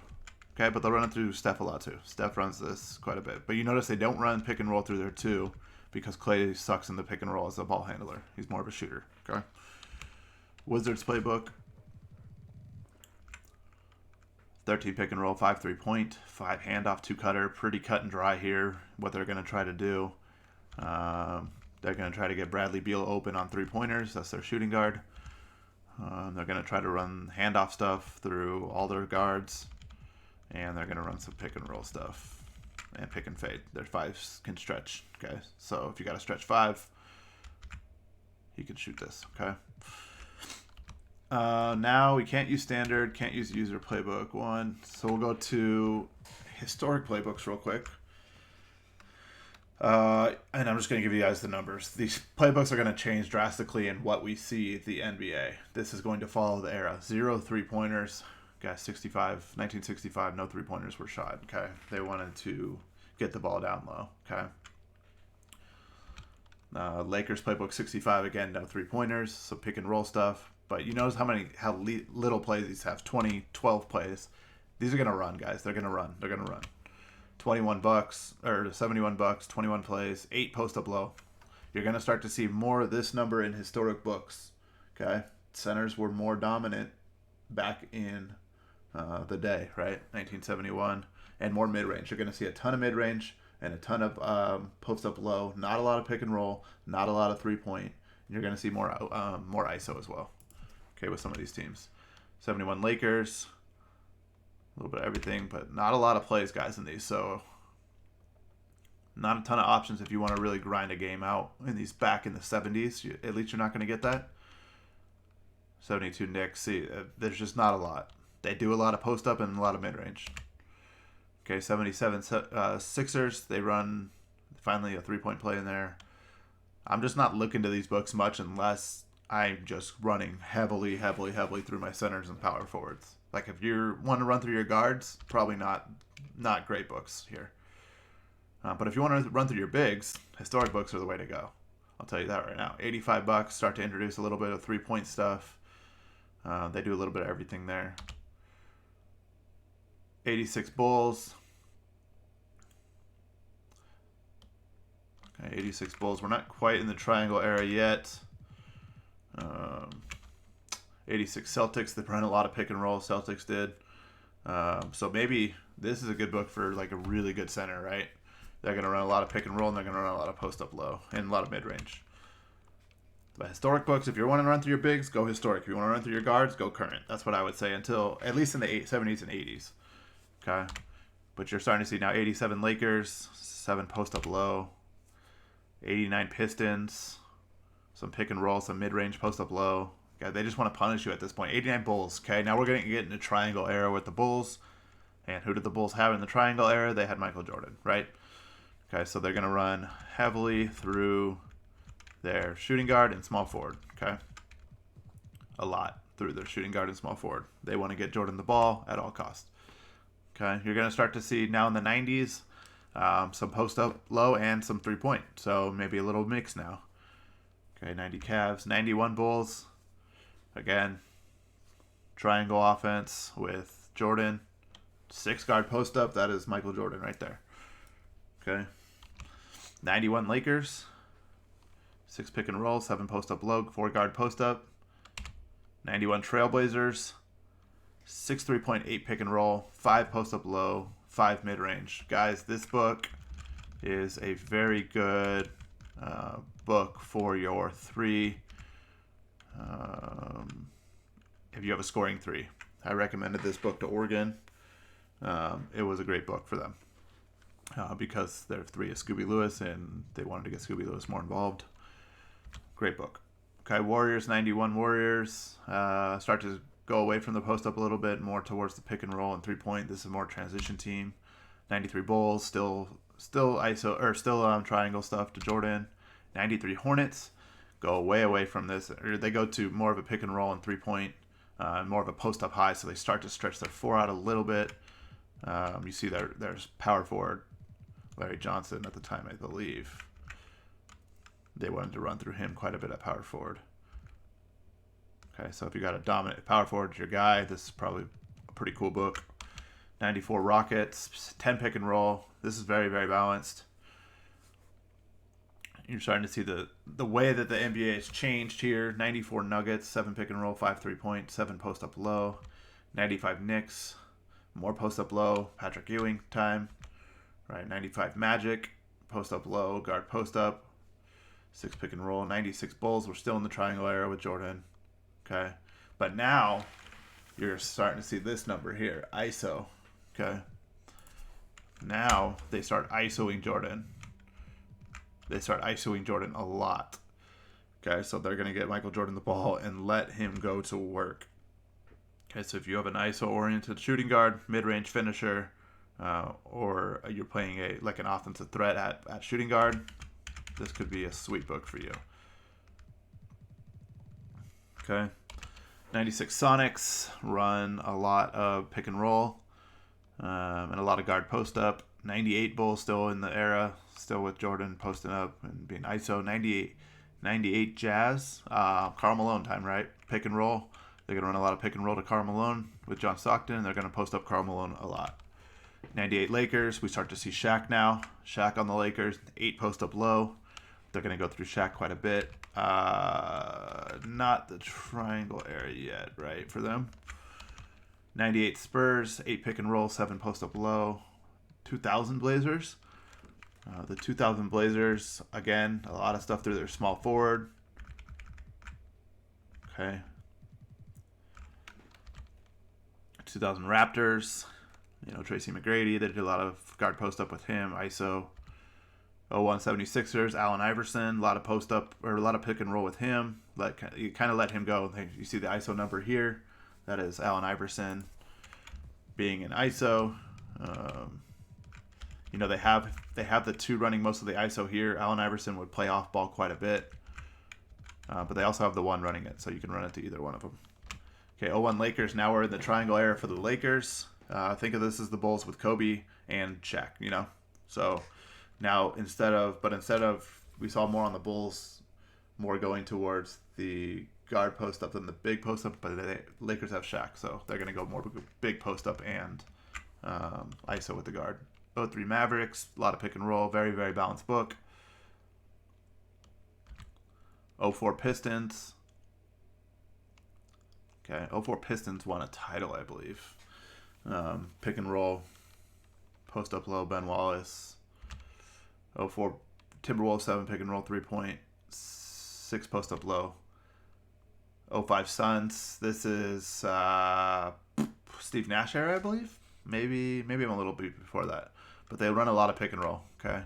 A: Okay, but they'll run it through Steph a lot too. Steph runs this quite a bit. But you notice they don't run pick and roll through there too, because Clay sucks in the pick and roll as a ball handler. He's more of a shooter. Okay. Wizards playbook: 13 pick and roll, 5 3-point, 5 handoff, 2 cutter. Pretty cut and dry here. What they're going to try to do. They're going to try to get Bradley Beal open on 3-pointers. That's their shooting guard. They're going to try to run handoff stuff through all their guards. And they're going to run some pick and roll stuff and pick and fade. Their 5s can stretch. Okay, so if you got a stretch 5, you can shoot this. Okay. Now we can't use standard, can't use user playbook 1. So we'll go to historic playbooks real quick. And I'm just going to give you guys the numbers. These playbooks are going to change drastically in what we see at the NBA. This is going to follow the era. 0 3-pointers. Guys, 1965, no 3-pointers were shot. Okay. They wanted to get the ball down low. Okay. Lakers playbook 65, again, no 3-pointers. So pick and roll stuff. But you notice how little plays these have. 20, 12 plays. These are going to run, guys. They're going to run. They're going to run. $21 or $71, 21 plays, 8 post-up low. You're going to start to see more of this number in historic books. Okay? Centers were more dominant back in the day, right? 1971. And more mid-range. You're going to see a ton of mid-range and a ton of post-up low. Not a lot of pick and roll. Not a lot of 3-point. You're going to see more ISO as well. Okay, with some of these teams. 71 Lakers. A little bit of everything, but not a lot of plays, guys, in these. So not a ton of options if you want to really grind a game out in these back in the 70s. At least you're not going to get that. 72 Knicks. See, there's just not a lot. They do a lot of post-up and a lot of mid-range. Okay, 77 Sixers. They run finally a 3-point play in there. I'm just not looking to these books much unless I'm just running heavily through my centers and power forwards. Like if you want to run through your guards, probably not great books here. But if you want to run through your bigs, historic books are the way to go. I'll tell you that right now. $85. Start to introduce a little bit of 3-point stuff. They do a little bit of everything there. 86 Bulls. Okay, 86 Bulls. We're not quite in the triangle era yet. 86 Celtics. They run a lot of pick and roll. Celtics did. So maybe this is a good book for like a really good center, right? They're going to run a lot of pick and roll, and they're going to run a lot of post up low and a lot of mid range. But historic books, if you want to run through your bigs, go historic. If you want to run through your guards, go current. That's what I would say until at least in the 70s and 80s. Okay, but you're starting to see now 87 Lakers, 7 post up low, 89 Pistons, some pick and roll, some mid range post up low. Okay, they just want to punish you at this point. 89 Bulls. Okay, now we're going to get into triangle era with the Bulls. And who did the Bulls have in the triangle era? They had Michael Jordan, right? Okay, so they're going to run heavily through their shooting guard and small forward. Okay, a lot through their shooting guard and small forward. They want to get Jordan the ball at all costs. Okay, you're going to start to see now in the 90s some post up low and some 3-point. So maybe a little mix now. Okay, 90 Cavs, 91 Bulls. Again, triangle offense with Jordan. 6 guard post up. That is Michael Jordan right there. Okay. 91 Lakers. 6 pick and roll, 7 post up low, 4 guard post up. 91 Trailblazers. 6 3-point, 8 pick and roll, 5 post up low, 5 mid range. Guys, this book is a very good book for your 3. If you have a scoring 3. I recommended this book to Oregon. It was a great book for them because their 3 is Scooby Lewis and they wanted to get Scooby Lewis more involved. Great book. Okay, Warriors, 91 Warriors. Start to go away from the post up a little bit, more towards the pick and roll and 3-point. This is more transition team. 93 Bulls, still ISO or still triangle stuff to Jordan. 93 Hornets go way away from this, or they go to more of a pick and roll and 3-point, more of a post up high. So they start to stretch their 4 out a little bit. You see there's power forward Larry Johnson at the time, I believe. They wanted to run through him quite a bit at power forward. Okay, so if you got a dominant power forward, your guy, this is probably a pretty cool book. 94 Rockets, 10 pick and roll. This is very, very balanced. You're starting to see the way that the NBA has changed here. 94 Nuggets, 7 pick and roll, 5 3-point, 7 post up low. 95 Knicks, More post up low, Patrick Ewing time, right? 95 Magic, post up low, guard post up, 6 pick and roll, 96 Bulls. We're still in the triangle era with Jordan, okay? But now you're starting to see this number here, ISO, okay? Now they start ISOing Jordan. They start ISOing Jordan a lot, okay? So they're going to get Michael Jordan the ball and let him go to work. Okay, so if you have an ISO-oriented shooting guard, mid-range finisher, or you're playing an offensive threat at shooting guard, this could be a sweet book for you. Okay, 96 Sonics run a lot of pick and roll and a lot of guard post up. 98 Bulls still in the era, still with Jordan posting up and being ISO. 98 Jazz, Karl Malone time, right? Pick and roll. They're going to run a lot of pick and roll to Karl Malone with John Stockton. They're going to post up Karl Malone a lot. 98 Lakers. We start to see Shaq now. Shaq on the Lakers. 8 post up low. They're going to go through Shaq quite a bit. Not the triangle area yet, right, for them. 98 Spurs. 8 pick and roll. 7 post up low. 2000 Blazers. The 2000 Blazers, again, a lot of stuff through their small forward. Okay. 2000 Raptors, Tracy McGrady. They did a lot of guard post up with him. ISO. 01 76ers, Allen Iverson. A lot of post up or a lot of pick and roll with him. You kind of let him go. You see the ISO number here. That is Allen Iverson being an ISO. They have the 2 running most of the ISO here. Allen Iverson would play off ball quite a bit, but they also have the 1 running it, so you can run it to either one of them. Okay, 01 Lakers. Now we're in the triangle era for the Lakers. Think of this as the Bulls with Kobe and Shaq, So now instead of we saw more on the Bulls, more going towards the guard post up than the big post up, but the Lakers have Shaq, so they're going to go more big post up and ISO with the guard. 03 Mavericks, a lot of pick and roll, very, very balanced book. 04 Pistons. Okay, 04 Pistons won a title, I believe. Pick and roll, post up low, Ben Wallace. 04 Timberwolves, 7 pick and roll, 3-point, 6 post up low. 05 Suns, this is Steve Nash era, I believe. Maybe I'm a little bit before that. But they run a lot of pick and roll, okay?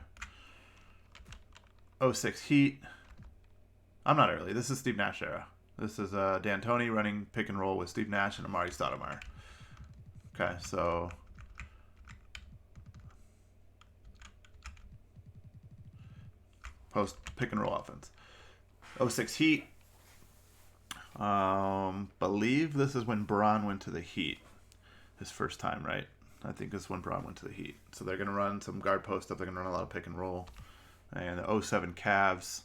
A: 06 Heat. I'm not early. This is Steve Nash era. This is D'Antoni running pick and roll with Steve Nash and Amari Stoudemire. Okay, so post pick and roll offense. 06 Heat. Believe this is when Bron went to the Heat. His first time, right? I think this is when Bron went to the Heat. So they're going to run some guard post up. They're going to run a lot of pick and roll. And the 07 Cavs.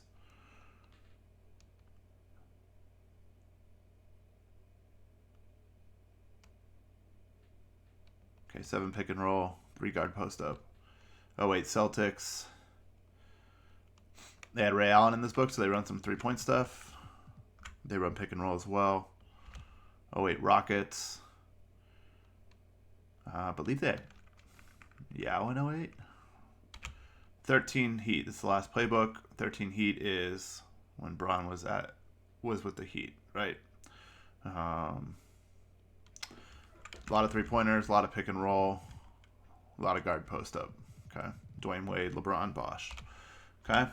A: Okay, 7 pick and roll, 3 guard post up. 08 Celtics. They had Ray Allen in this book, so they run some 3-point stuff. They run pick and roll as well. 08 Rockets. I believe they had Yao in 08. 13 Heat. This is the last playbook. 13 Heat is when Bron was with the Heat, right? A lot of 3-pointers, a lot of pick and roll, a lot of guard post up. Okay, Dwayne Wade, LeBron, Bosh. Okay,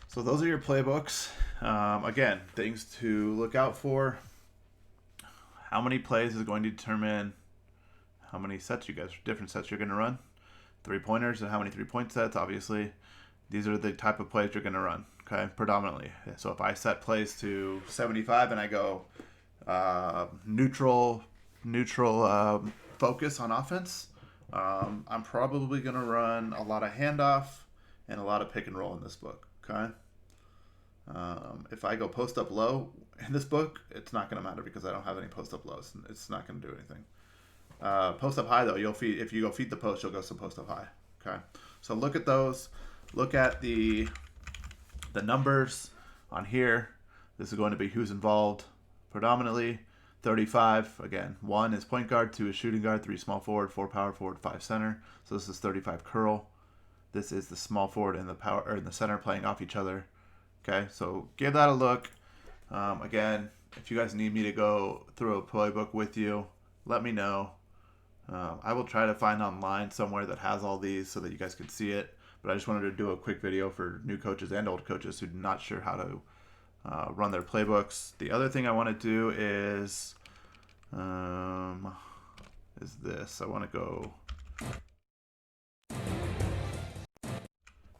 A: so those are your playbooks. Again, things to look out for. How many plays is going to determine how many different sets you're going to run. 3-pointers and how many 3-point sets, obviously. These are the type of plays you're going to run, okay, predominantly. So if I set plays to 75 and I go neutral focus on offense, I'm probably going to run a lot of handoff and a lot of pick and roll in this book, okay? If I go post up low in this book, it's not going to matter because I don't have any post up lows. It's not going to do anything. Post up high though, if you go feed the post, you'll go some post up high. Okay, so look at those. Look at the numbers on here. This is going to be who's involved predominantly. 35, again, 1 is point guard, 2 is shooting guard, 3 small forward, 4 power forward, 5 center. So this is 35 curl. This is the small forward and the power or the center playing off each other. Okay, so give that a look. Again, if you guys need me to go through a playbook with you, let me know. I will try to find online somewhere that has all these so that you guys can see it. But I just wanted to do a quick video for new coaches and old coaches who are not sure how to run their playbooks. The other thing I want to do is this. I want to go.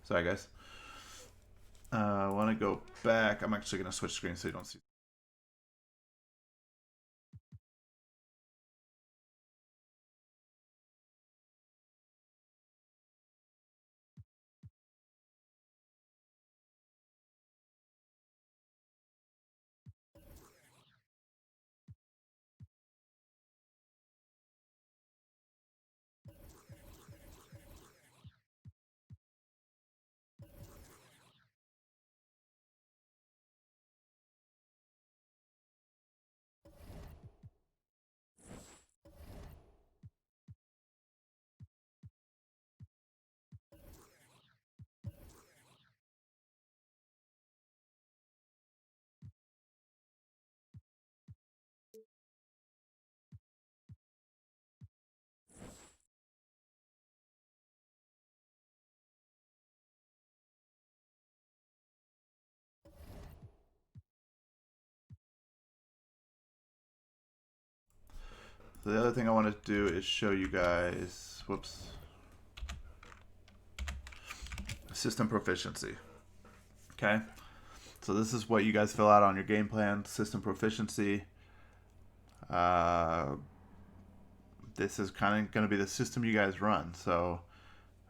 A: Sorry, guys. I want to go back. I'm actually going to switch screens so you don't see. So the other thing I want to do is show you guys, system proficiency. Okay, so this is what you guys fill out on your game plan, system proficiency. This is kind of going to be the system you guys run. So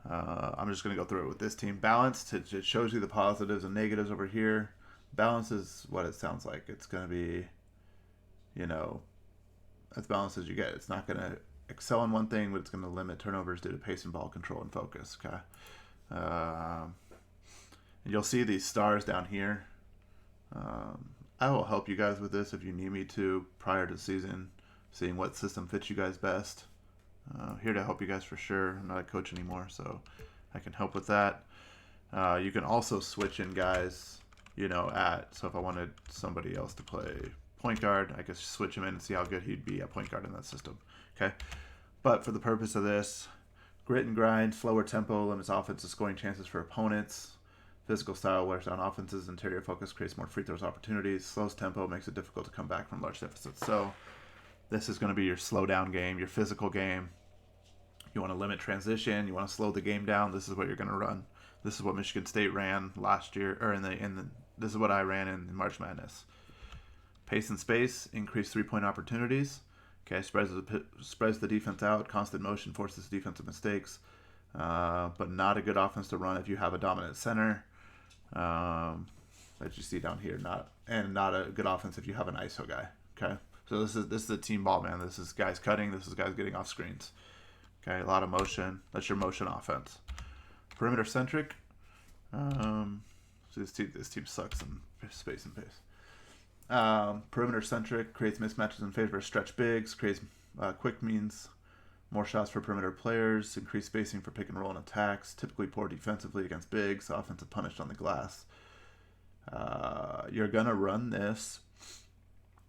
A: I'm just going to go through it with this team. Balanced, it shows you the positives and negatives over here. Balance is what it sounds like. It's going to be, as balanced as you get. It's not going to excel in one thing, but it's going to limit turnovers due to pace and ball control and focus. Okay. And you'll see these stars down here. I will help you guys with this if you need me to prior to the season, seeing what system fits you guys best. Here to help you guys for sure. I'm not a coach anymore, so I can help with that. You can also switch in guys, so if I wanted somebody else to play point guard, I could switch him in and see how good he'd be at point guard in that system. Okay, but for the purpose of this, grit and grind, slower tempo limits offensive scoring chances for opponents. Physical style wears down offenses. Interior focus creates more free throws opportunities. Slows tempo makes it difficult to come back from large deficits. So this is going to be your slow down game, your physical game. You want to limit transition. You want to slow the game down. This is what you're going to run. This is what Michigan State ran last year, or this is what I ran in March Madness. Pace and space, increase 3-point opportunities. Okay, spreads the defense out. Constant motion forces defensive mistakes, but not a good offense to run if you have a dominant center. That you see down here, not a good offense if you have an ISO guy. Okay, so this is a team ball, man. This is guys cutting. This is guys getting off screens. Okay, a lot of motion. That's your motion offense. Perimeter centric. So this team sucks in space and pace. Perimeter centric creates mismatches in favor of stretch bigs. Creates quick means more shots for perimeter players. Increased spacing for pick and roll and attacks. Typically poor defensively against bigs. Offensive punished on the glass. You're gonna run this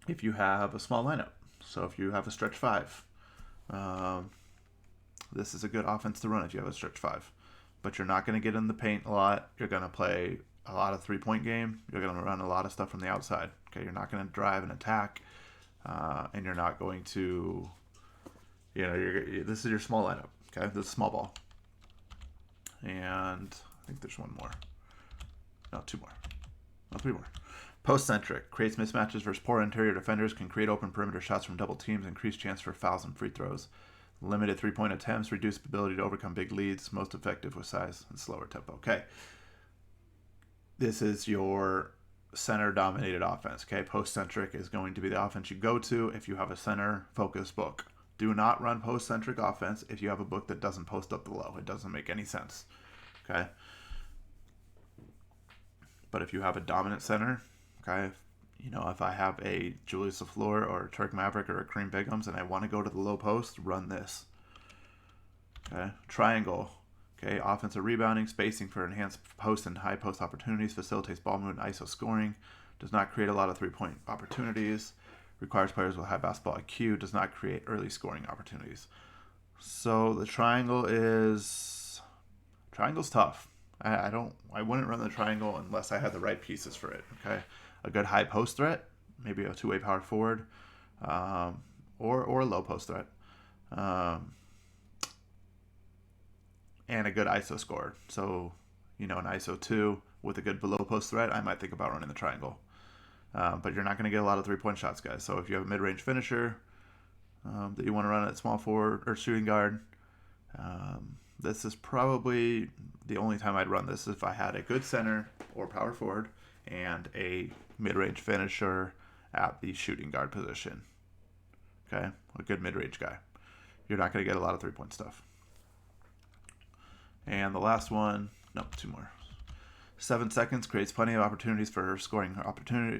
A: if you have a small lineup. So if you have a stretch 5. This is a good offense to run if you have a stretch 5. But you're not going to get in the paint a lot. You're going to play a lot of 3-point game. You're going to run a lot of stuff from the outside. Okay, you're not going to drive and attack. And you're not going to, this is your small lineup. Okay, this is small ball. And I think there's one more. No, 2 more. No, 3 more. Post-centric. Creates mismatches versus poor interior defenders. Can create open perimeter shots from double teams. Increased chance for fouls and free throws. Limited 3-point attempts, reduced ability to overcome big leads, most effective with size and slower tempo. Okay. This is your center-dominated offense. Okay, post-centric is going to be the offense you go to if you have a center-focused book. Do not run post-centric offense if you have a book that doesn't post up the low. It doesn't make any sense. Okay. But if you have a dominant center, okay, You know, if I have a Julius LaFleur or a Turk Maverick or a Kareem Bigums and I want to go to the low post, run this. Okay, triangle. Okay, offensive rebounding, spacing for enhanced post and high post opportunities, facilitates ball movement, ISO scoring, does not create a lot of 3-point opportunities, requires players with high basketball IQ, does not create early scoring opportunities. So the triangle's tough. I wouldn't run the triangle unless I had the right pieces for it. Okay, a good high post threat, maybe a two-way power forward, or a low post threat. And a good ISO score. So, you know, an ISO 2 with a good below post threat, I might think about running the triangle. But you're not going to get a lot of 3-point shots, guys. So if you have a mid-range finisher that you want to run at small forward or shooting guard, this is probably the only time I'd run this if I had a good center or power forward and a mid-range finisher at the shooting guard position. Okay, a good mid-range guy. You're not going to get a lot of 3-point stuff. And the last one, no, 2 more. 7 seconds creates plenty of opportunities for scoring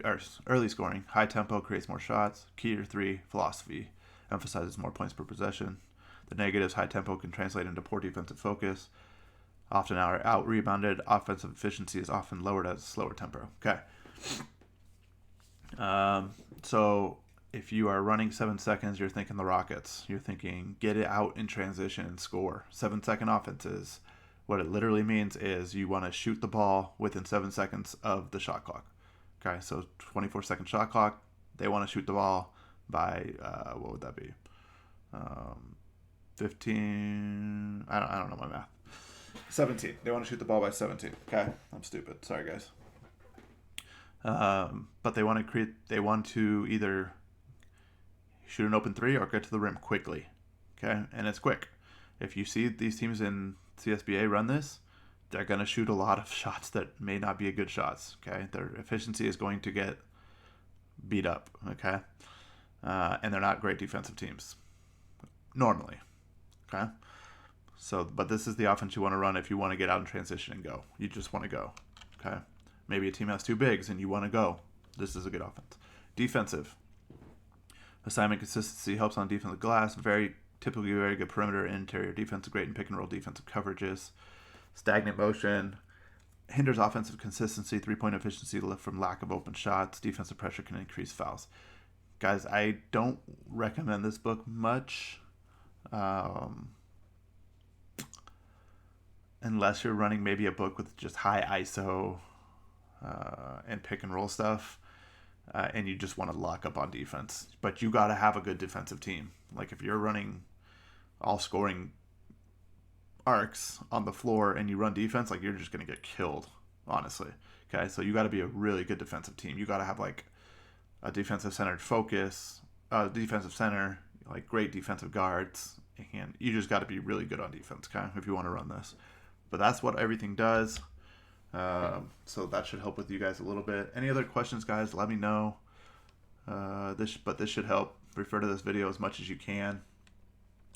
A: or early scoring. High tempo creates more shots. Key to 3 philosophy emphasizes more points per possession. The negatives: high tempo can translate into poor defensive focus. Often out rebounded. Offensive efficiency is often lowered at a slower tempo. Okay. So if you are running 7 seconds, you're thinking the Rockets. You're thinking get it out in transition and score. 7-second offenses. What it literally means is you want to shoot the ball within 7 seconds of the shot clock. Okay, so 24-second shot clock. They want to shoot the ball by what would that be? 15. I don't know my math. 17. They want to shoot the ball by 17. Okay, I'm stupid. Sorry, guys. But they want to either shoot an open 3 or get to the rim quickly. Okay, and it's quick. If you see these teams in CSBA run this, they're going to shoot a lot of shots that may not be good shots. Okay, their efficiency is going to get beat up. Okay, and they're not great defensive teams normally. Okay, so but this is the offense you want to run if you want to get out in transition and go. You just want to go. Okay, maybe a team has 2 bigs and you want to go. This is a good offense. Defensive assignment consistency helps on defensive glass. Typically very good perimeter and interior defense, great in pick and roll defensive coverages. Stagnant motion hinders offensive consistency, 3-point efficiency from lack of open shots. Defensive pressure can increase fouls. Guys, I don't recommend this book much unless you're running maybe a book with just high ISO and pick and roll stuff. And you just want to lock up on defense. But you got to have a good defensive team. Like if you're running all scoring arcs on the floor and you run defense, like you're just going to get killed, honestly. Okay, so you got to be a really good defensive team. You got to have like a defensive centered focus, defensive center, like great defensive guards. And you just got to be really good on defense, okay, if you want to run this. But that's what everything does. So that should help with you guys a little bit. Any other questions, guys, let me know. This should help. Refer to this video as much as you can.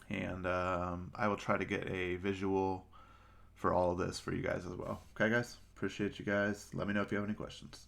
A: And I will try to get a visual for all of this for you guys as well. Okay, guys? Appreciate you guys. Let me know if you have any questions.